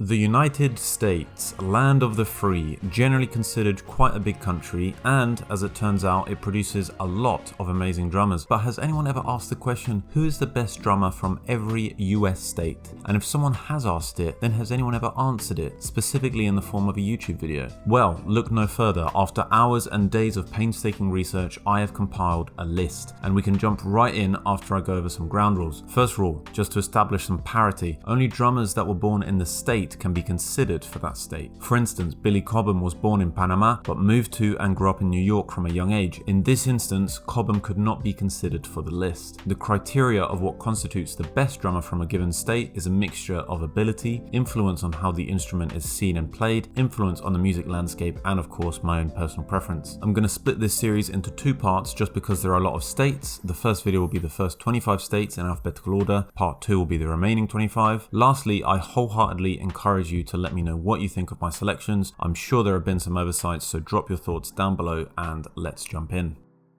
The United States, land of the free, generally considered quite a big country, and as it turns out, it produces a lot of amazing drummers. But has anyone ever asked the question, who is the best drummer from every US state? And if someone has asked it, then has anyone ever answered it, specifically in the form of a YouTube video? Well, look no further. After hours and days of painstaking research, I have compiled a list, and we can jump right in after I go over some ground rules. First rule, just to establish some parity, only drummers that were born in the state can be considered for that state. For instance, Billy Cobham was born in Panama but moved to and grew up in New York from a young age. In this instance, Cobham could not be considered for the list. The criteria of what constitutes the best drummer from a given state is a mixture of ability, influence on how the instrument is seen and played, influence on the music landscape, and of course my own personal preference. I'm going to split this series into two parts just because there are a lot of states. The first video will be the first 25 states in alphabetical order, part 2 will be the remaining 25. Lastly, I wholeheartedly encourage you to let me know what you think of my selections. I'm sure there have been some oversights, so drop your thoughts down below and let's jump in.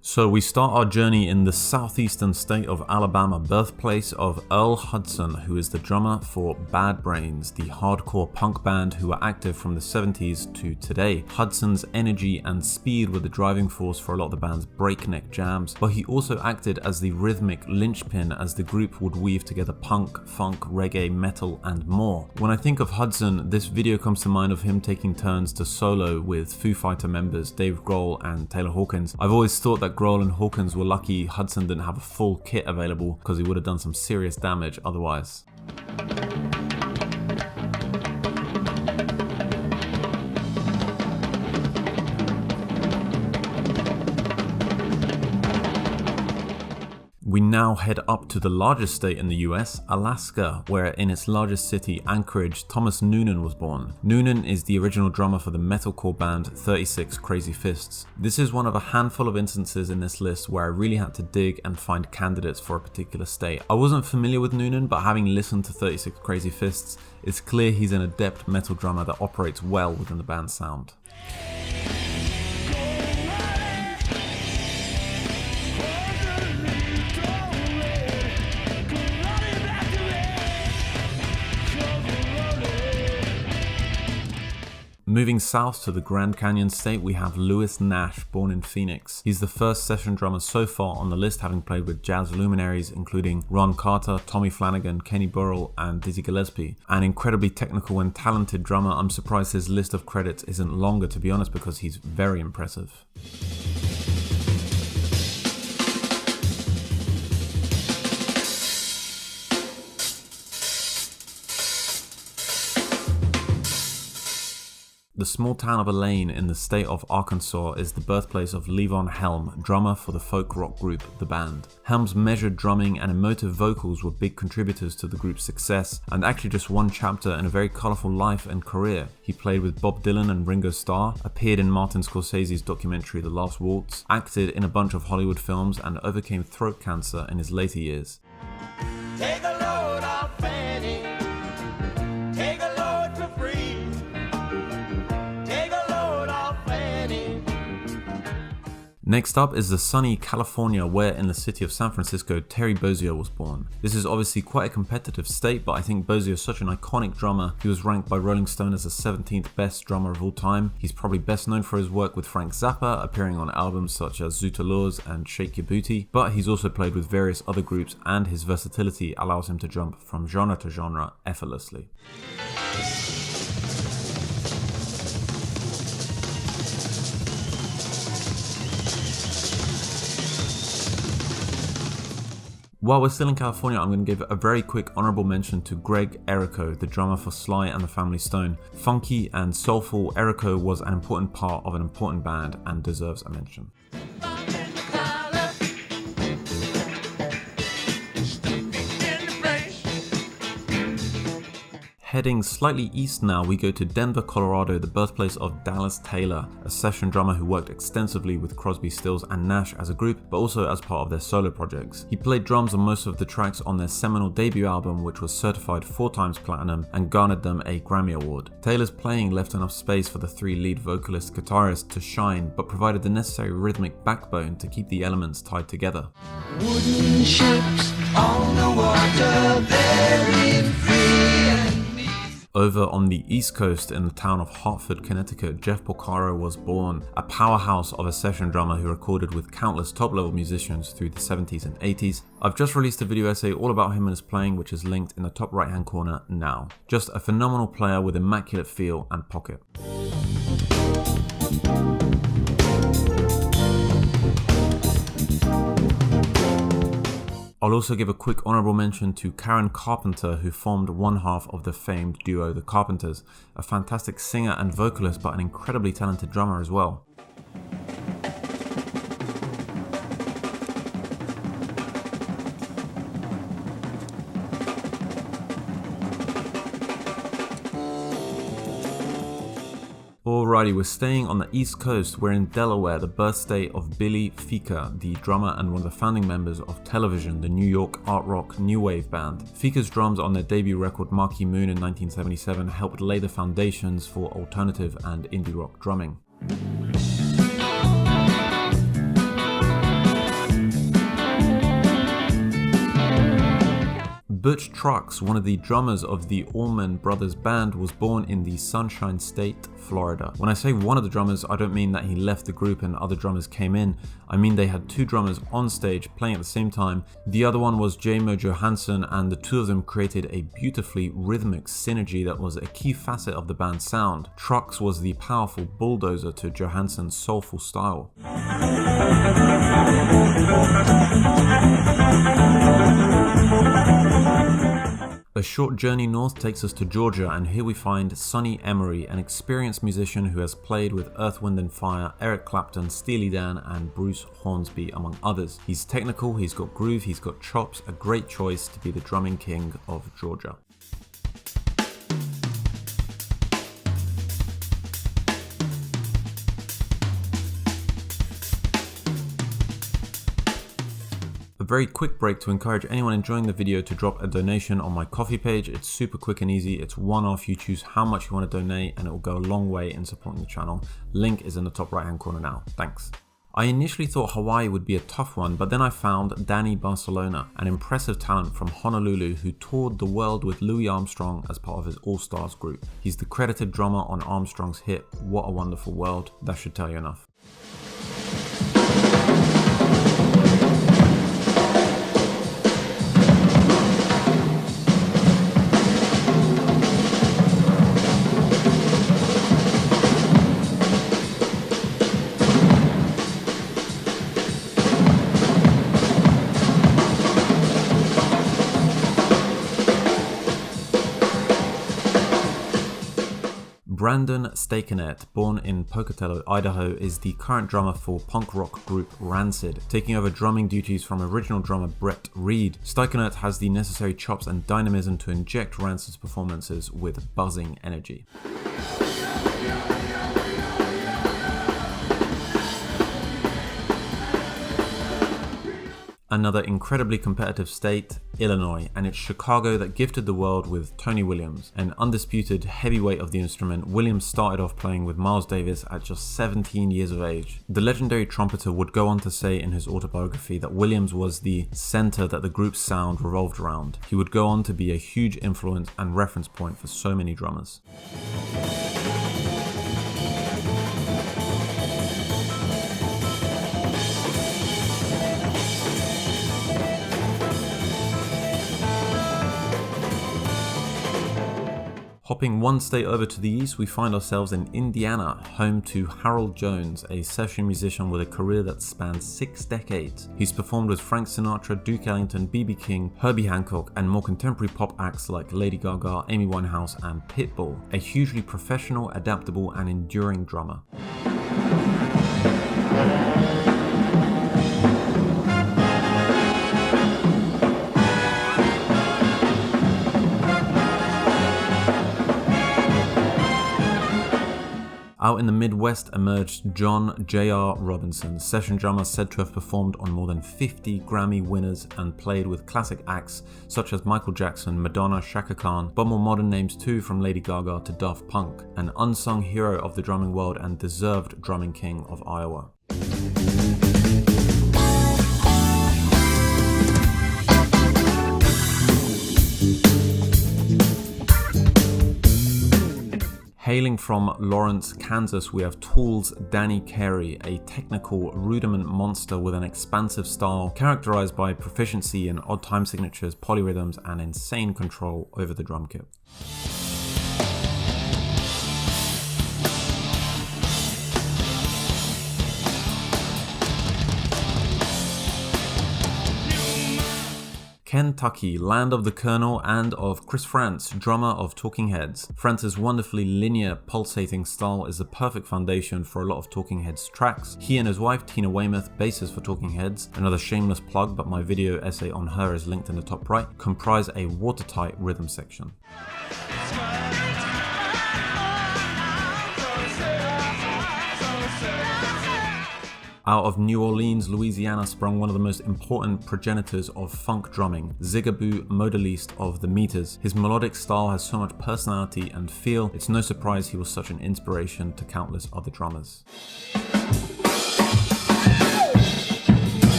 So we start our journey in the southeastern state of Alabama, birthplace of Earl Hudson, who is the drummer for Bad Brains, the hardcore punk band who were active from the 70s to today. Hudson's energy and speed were the driving force for a lot of the band's breakneck jams, but he also acted as the rhythmic linchpin as the group would weave together punk, funk, reggae, metal, and more. When I think of Hudson, this video comes to mind of him taking turns to solo with Foo Fighter members Dave Grohl and Taylor Hawkins. I've always thought that Grohl and Hawkins were lucky Hudson didn't have a full kit available because he would have done some serious damage otherwise. We now head up to the largest state in the US, Alaska, where in its largest city, Anchorage, Thomas Noonan was born. Noonan is the original drummer for the metalcore band 36 Crazy Fists. This is one of a handful of instances in this list where I really had to dig and find candidates for a particular state. I wasn't familiar with Noonan, but having listened to 36 Crazy Fists, it's clear he's an adept metal drummer that operates well within the band's sound. Moving south to the Grand Canyon state, we have Louis Nash, born in Phoenix. He's the first session drummer so far on the list, having played with jazz luminaries including Ron Carter, Tommy Flanagan, Kenny Burrell, and Dizzy Gillespie. An incredibly technical and talented drummer. I'm surprised his list of credits isn't longer, to be honest, because he's very impressive. The small town of Elaine in the state of Arkansas is the birthplace of Levon Helm, drummer for the folk rock group The Band. Helm's measured drumming and emotive vocals were big contributors to the group's success, and actually just one chapter in a very colourful life and career. He played with Bob Dylan and Ringo Starr, appeared in Martin Scorsese's documentary The Last Waltz, acted in a bunch of Hollywood films, and overcame throat cancer in his later years. Take a load off Fanny. Take a load for free. Next up is the sunny California, where in the city of San Francisco, Terry Bozzio was born. This is obviously quite a competitive state, but I think Bozzio is such an iconic drummer. He was ranked by Rolling Stone as the 17th best drummer of all time. He's probably best known for his work with Frank Zappa, appearing on albums such as Zoot Laws and Shake Your Booty, but he's also played with various other groups, and his versatility allows him to jump from genre to genre effortlessly. While we're still in California, I'm going to give a very quick honorable mention to Greg Errico, the drummer for Sly and the Family Stone. Funky and soulful, Errico was an important part of an important band and deserves a mention. Heading slightly east now, we go to Denver, Colorado, the birthplace of Dallas Taylor, a session drummer who worked extensively with Crosby, Stills and Nash as a group, but also as part of their solo projects. He played drums on most of the tracks on their seminal debut album, which was certified 4 times platinum and garnered them a Grammy Award. Taylor's playing left enough space for the 3 lead vocalist guitarists to shine, but provided the necessary rhythmic backbone to keep the elements tied together. Wooden ships on the water, very free. Over on the East Coast in the town of Hartford, Connecticut, Jeff Porcaro was born, a powerhouse of a session drummer who recorded with countless top-level musicians through the 70s and 80s. I've just released a video essay all about him and his playing, which is linked in the top right-hand corner now. Just a phenomenal player with immaculate feel and pocket. I'll also give a quick honourable mention to Karen Carpenter, who formed one half of the famed duo The Carpenters, a fantastic singer and vocalist but an incredibly talented drummer as well. Alrighty, we're staying on the East Coast. We're in Delaware, the birth state of Billy Fika, the drummer and one of the founding members of Television, the New York art rock new wave band. Fika's drums on their debut record Marquee Moon in 1977 helped lay the foundations for alternative and indie rock drumming. Butch Trucks, one of the drummers of the Allman Brothers Band, was born in the Sunshine State, Florida. When I say one of the drummers, I don't mean that he left the group and other drummers came in. I mean they had two drummers on stage playing at the same time. The other one was J-Mo Johansson, and the two of them created a beautifully rhythmic synergy that was a key facet of the band's sound. Trucks was the powerful bulldozer to Johansson's soulful style. A short journey north takes us to Georgia, and here we find Sonny Emery, an experienced musician who has played with Earth, Wind & Fire, Eric Clapton, Steely Dan and Bruce Hornsby among others. He's technical, he's got groove, he's got chops, a great choice to be the drumming king of Georgia. Very quick break to encourage anyone enjoying the video to drop a donation on my Ko-fi page. It's super quick and easy. It's one-off. You choose how much you want to donate and it will go a long way in supporting the channel. Link is in the top right hand corner now. Thanks. I initially thought Hawaii would be a tough one, but then I found Danny Barcelona, an impressive talent from Honolulu who toured the world with Louis Armstrong as part of his All-Stars group. He's the credited drummer on Armstrong's hit What a Wonderful World. That should tell you enough. Brandon Stakenet, born in Pocatello, Idaho, is the current drummer for punk rock group Rancid, taking over drumming duties from original drummer Brett Reed. Stakenet has the necessary chops and dynamism to inject Rancid's performances with buzzing energy. Another incredibly competitive state, Illinois, and it's Chicago that gifted the world with Tony Williams, an undisputed heavyweight of the instrument. Williams started off playing with Miles Davis at just 17 years of age. The legendary trumpeter would go on to say in his autobiography that Williams was the center that the group's sound revolved around. He would go on to be a huge influence and reference point for so many drummers. Hopping one state over to the east, we find ourselves in Indiana, home to Harold Jones, a session musician with a career that spans 6 decades. He's performed with Frank Sinatra, Duke Ellington, B.B. King, Herbie Hancock, and more contemporary pop acts like Lady Gaga, Amy Winehouse, and Pitbull. A hugely professional, adaptable, and enduring drummer. Out in the Midwest emerged John J.R. Robinson, session drummer said to have performed on more than 50 Grammy winners and played with classic acts such as Michael Jackson, Madonna, Chaka Khan, but more modern names too, from Lady Gaga to Daft Punk, an unsung hero of the drumming world and deserved drumming king of Iowa. Hailing from Lawrence, Kansas, we have Tool's Danny Carey, a technical rudiment monster with an expansive style characterized by proficiency in odd time signatures, polyrhythms, and insane control over the drum kit. Kentucky, land of the Colonel and of Chris Frantz, drummer of Talking Heads. Frantz's wonderfully linear, pulsating style is the perfect foundation for a lot of Talking Heads tracks. He and his wife, Tina Weymouth, bassist for Talking Heads, another shameless plug, but my video essay on her is linked in the top right, comprise a watertight rhythm section. Out of New Orleans, Louisiana sprung one of the most important progenitors of funk drumming, Zigaboo Modaliste of the Meters. His melodic style has so much personality and feel, it's no surprise he was such an inspiration to countless other drummers.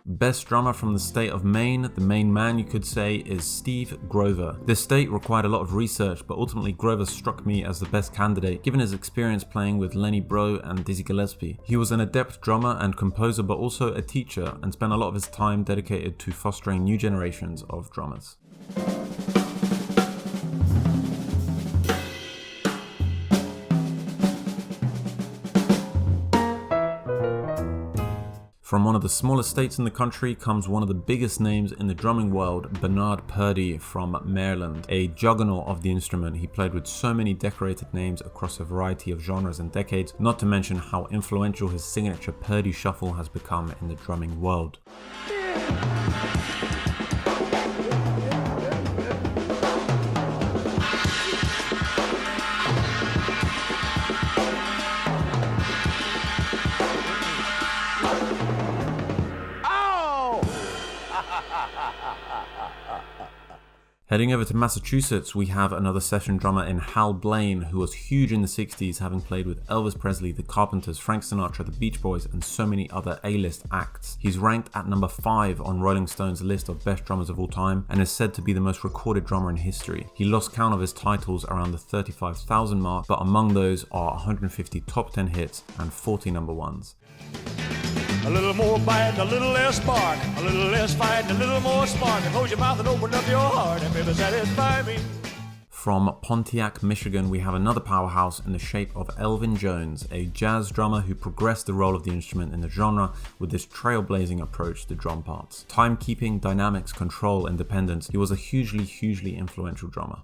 Best drummer from the state of Maine, the main man you could say, is Steve Grover. This state required a lot of research, but ultimately Grover struck me as the best candidate given his experience playing with Lenny Breau and Dizzy Gillespie. He was an adept drummer and composer, but also a teacher, and spent a lot of his time dedicated to fostering new generations of drummers. From one of the smallest states in the country comes one of the biggest names in the drumming world, Bernard Purdie from Maryland. A juggernaut of the instrument, he played with so many decorated names across a variety of genres and decades, not to mention how influential his signature Purdie shuffle has become in the drumming world. Heading over to Massachusetts, we have another session drummer in Hal Blaine, who was huge in the 60s, having played with Elvis Presley, the Carpenters, Frank Sinatra, the Beach Boys, and so many other A-list acts. He's ranked at number 5 on Rolling Stone's list of best drummers of all time, and is said to be the most recorded drummer in history. He lost count of his titles around the 35,000 mark, but among those are 150 top 10 hits and 40 number ones. A little more bite, a little less spark, a little less fight, and a little more spark. And close your mouth and open up your heart, and baby, satisfy me. From Pontiac, Michigan, we have another powerhouse in the shape of Elvin Jones, a jazz drummer who progressed the role of the instrument in the genre with this trailblazing approach to drum parts. Timekeeping, dynamics, control, independence, he was a hugely influential drummer.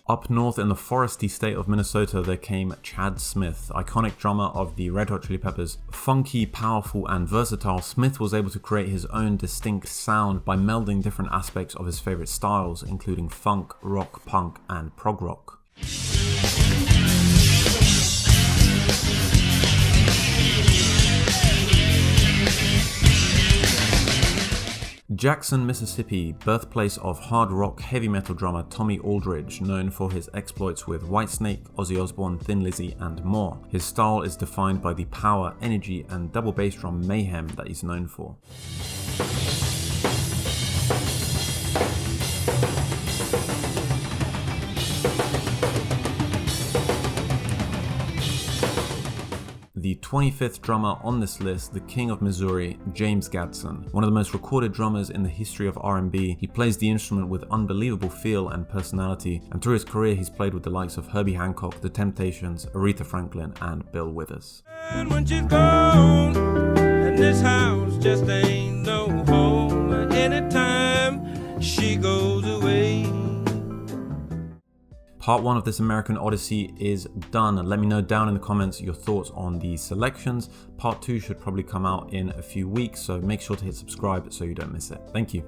Up north in the foresty state of Minnesota, there came Chad Smith, iconic drummer of the Red Hot Chili Peppers. Funky, powerful, and versatile, Smith was able to create his own distinct sound by melding different aspects of his favorite styles, including funk, rock, punk, and prog rock. Jackson, Mississippi, birthplace of hard rock heavy metal drummer Tommy Aldridge, known for his exploits with Whitesnake, Ozzy Osbourne, Thin Lizzy, and more. His style is defined by the power, energy, and double bass drum mayhem that he's known for. The 25th drummer on this list, the King of Missouri, James Gadson. One of the most recorded drummers in the history of R&B, he plays the instrument with unbelievable feel and personality, and through his career he's played with the likes of Herbie Hancock, The Temptations, Aretha Franklin, and Bill Withers. And when she's gone, and this house just ain't no home. Anytime she goes away. Part 1 of this American Odyssey is done. Let me know down in the comments your thoughts on these selections. Part 2 should probably come out in a few weeks, so make sure to hit subscribe so you don't miss it. Thank you.